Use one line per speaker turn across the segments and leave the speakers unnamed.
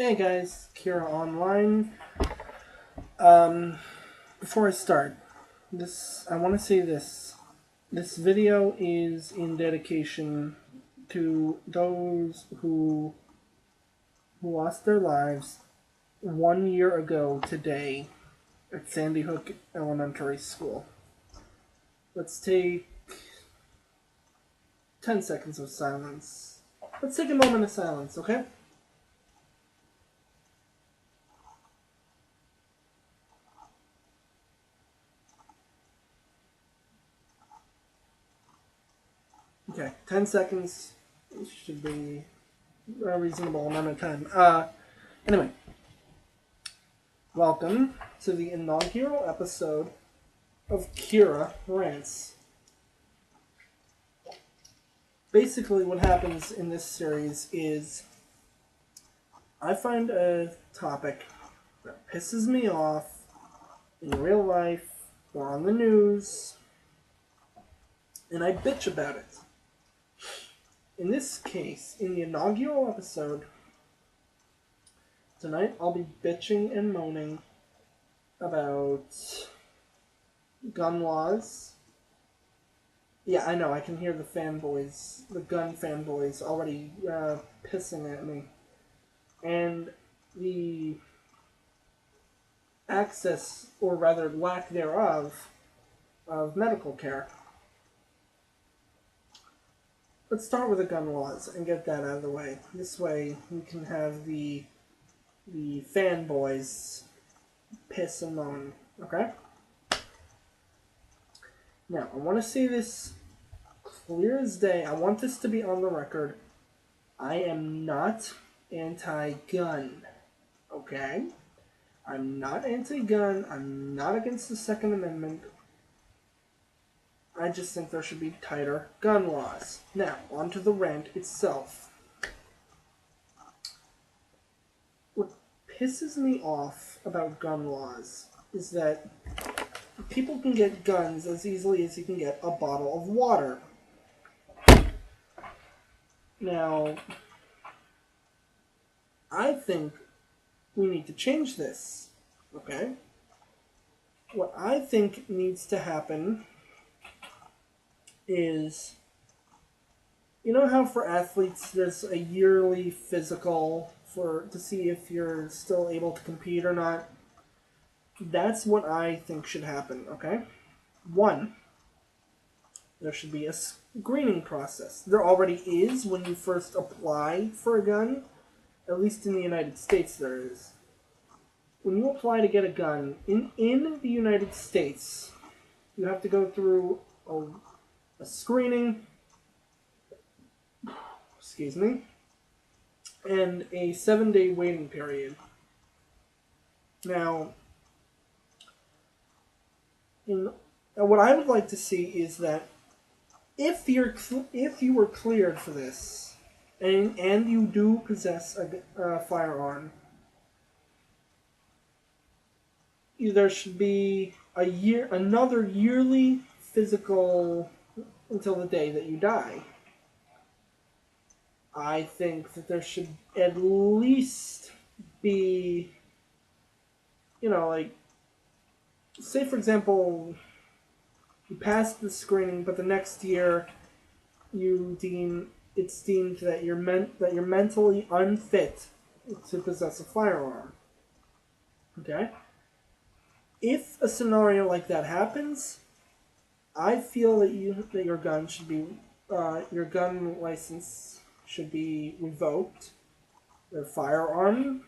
Hey guys, Kira Online. Um, Before I start, I want to say this. This video is in dedication to those who lost their lives 1 year ago today at Sandy Hook Elementary School. Let's take 10 seconds of silence. Let's take a moment of silence, okay? Okay, 10 seconds should be a reasonable amount of time. Anyway, welcome to the inaugural episode of Kira Rants. Basically, what happens in this series is I find a topic that pisses me off in real life or on the news, and I bitch about it. In this case, in the inaugural episode, tonight I'll be bitching and moaning about gun laws. Yeah, I know, I can hear the gun fanboys already pissing at me. And the access, or rather lack thereof, of medical care. Let's start with the gun laws and get that out of the way. This way we can have the fanboys piss and moan, okay? Now, I want to say this clear as day. I want this to be on the record. I am not anti-gun, okay? I'm not anti-gun. I'm not against the Second Amendment. I just think there should be tighter gun laws. Now, onto the rant itself. What pisses me off about gun laws is that people can get guns as easily as you can get a bottle of water. Now, I think we need to change this, okay? What I think needs to happen is, you know how for athletes there's a yearly physical to see if you're still able to compete or not? That's what I think should happen, okay? One, there should be a screening process. There already is when you first apply for a gun. At least in the United States there is. When you apply to get a gun in the United States, you have to go through a screening, excuse me, and a 7-day waiting period. Now, what I would like to see is that if you were cleared for this, and you do possess a firearm, there should be another yearly physical until the day that you die. I think that there should at least be, like, say for example, you passed the screening, but the next year it's deemed that you're mentally unfit to possess a firearm. Okay? If a scenario like that happens, I feel that your gun license should be revoked, your firearm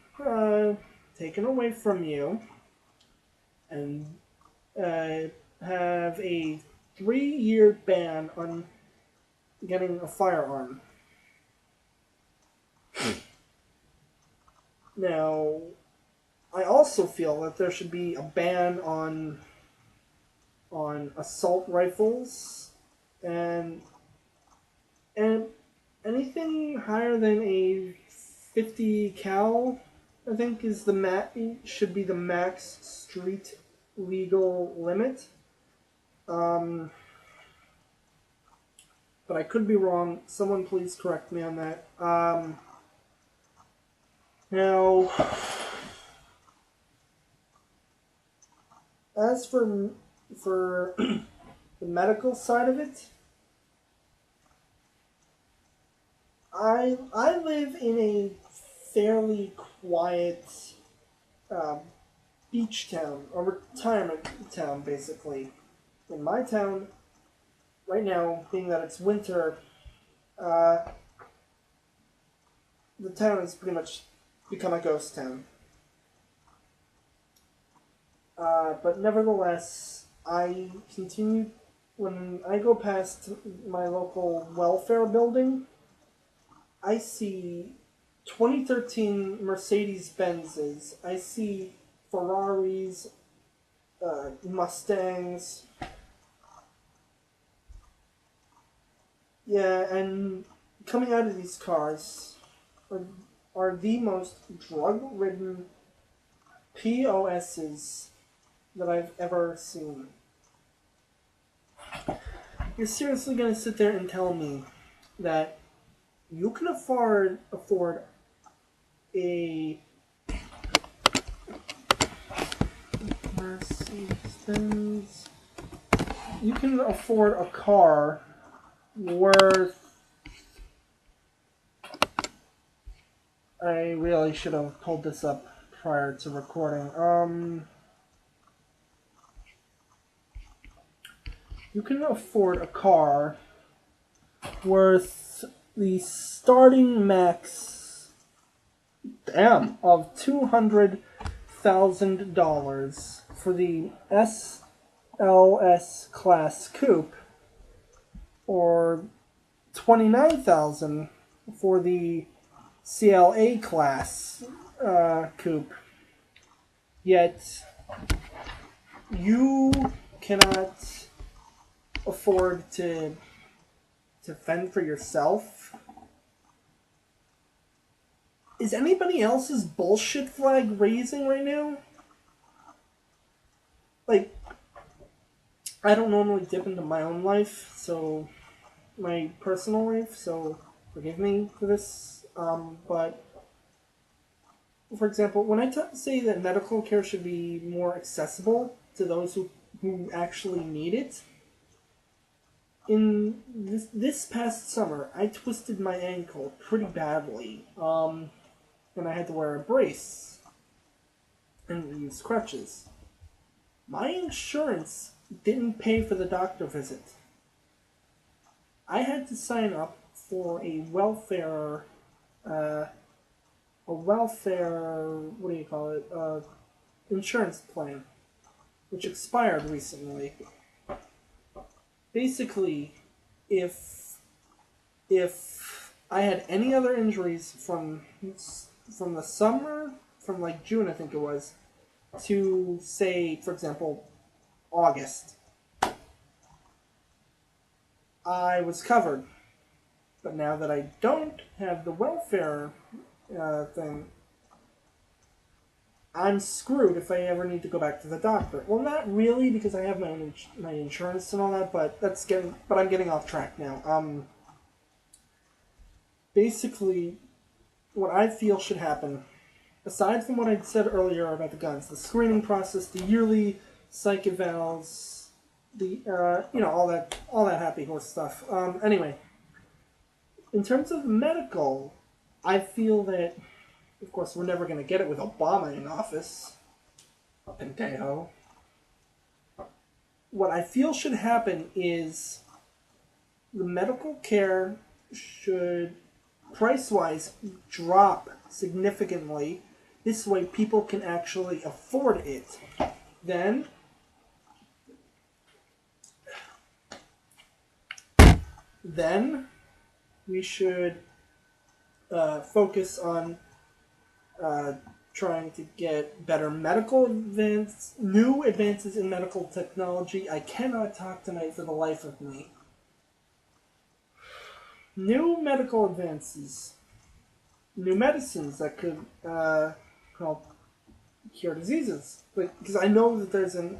taken away from you, and have a 3-year ban on getting a firearm. Now, I also feel that there should be a ban on assault rifles and anything higher than a 50 cal. I think should be the max street legal limit. But I could be wrong. Someone please correct me on that. Now, as for the medical side of it, I live in a fairly quiet um, beach town, a retirement town, basically. In my town, right now, being that it's winter, uh, the town has pretty much become a ghost town. But nevertheless, I continue when I go past my local welfare building. I see 2013 Mercedes Benzes. I see Ferraris, Mustangs. Yeah, and coming out of these cars are, are the most drug ridden POSs that I've ever seen. You're seriously gonna sit there and tell me that you can afford a Mercedes Benz. You can afford a car worth. I really should have pulled this up prior to recording. You can afford a car worth the starting max, damn, of $200,000 for the SLS class coupe, or 29,000 for the CLA class coupe. Yet you cannot afford to fend for yourself. Is anybody else's bullshit flag raising right now? Like, I don't normally dip into my own life, so my personal life, so forgive me for this. But for example, when I say that medical care should be more accessible to those who actually need it, in this past summer, I twisted my ankle pretty badly, and I had to wear a brace and use crutches. My insurance didn't pay for the doctor visit. I had to sign up for what do you call it, insurance plan, which expired recently. Basically, if I had any other injuries from the summer, from like June I think it was, to say, for example, August, I was covered. But now that I don't have the welfare thing, I'm screwed if I ever need to go back to the doctor. Well, not really, because I have my own my insurance and all that. But I'm getting off track now. Basically, what I feel should happen, aside from what I said earlier about the guns, the screening process, the yearly psych evals, the all that happy horse stuff. Anyway, in terms of medical, I feel that, of course, we're never going to get it with Obama in office. Pendejo. What I feel should happen is the medical care should, price-wise, drop significantly. This way people can actually afford it. Then we should focus on trying to get better new advances in medical technology. I cannot talk tonight for the life of me. New medical advances, new medicines that could help cure diseases. Because I know that there's an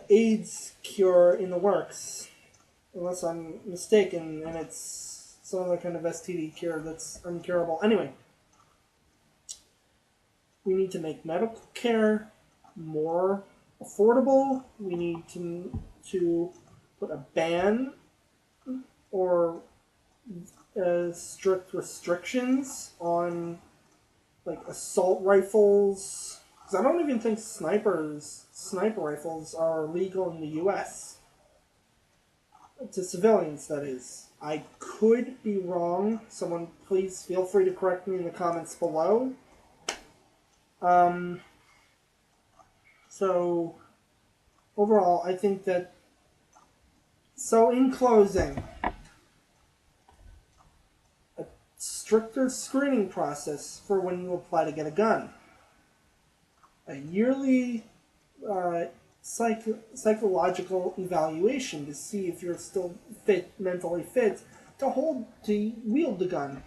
AIDS cure in the works, unless I'm mistaken, and it's some other kind of STD cure that's uncurable. Anyway, We need to make medical care more affordable. We need to put a ban or strict restrictions on assault rifles. Because I don't even think sniper rifles are legal in the U.S. To civilians, that is. I could be wrong. Someone please feel free to correct me in the comments below. So, overall, I think that... So, in closing, a stricter screening process for when you apply to get a gun. A yearly psychological evaluation to see if you're still mentally fit to wield the gun.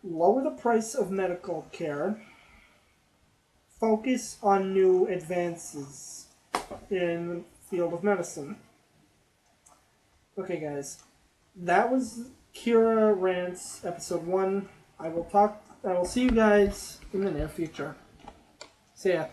Lower the price of medical care. Focus on new advances in the field of medicine. Okay, guys. That was Kira Rants episode 1. I will see you guys in the near future. See ya.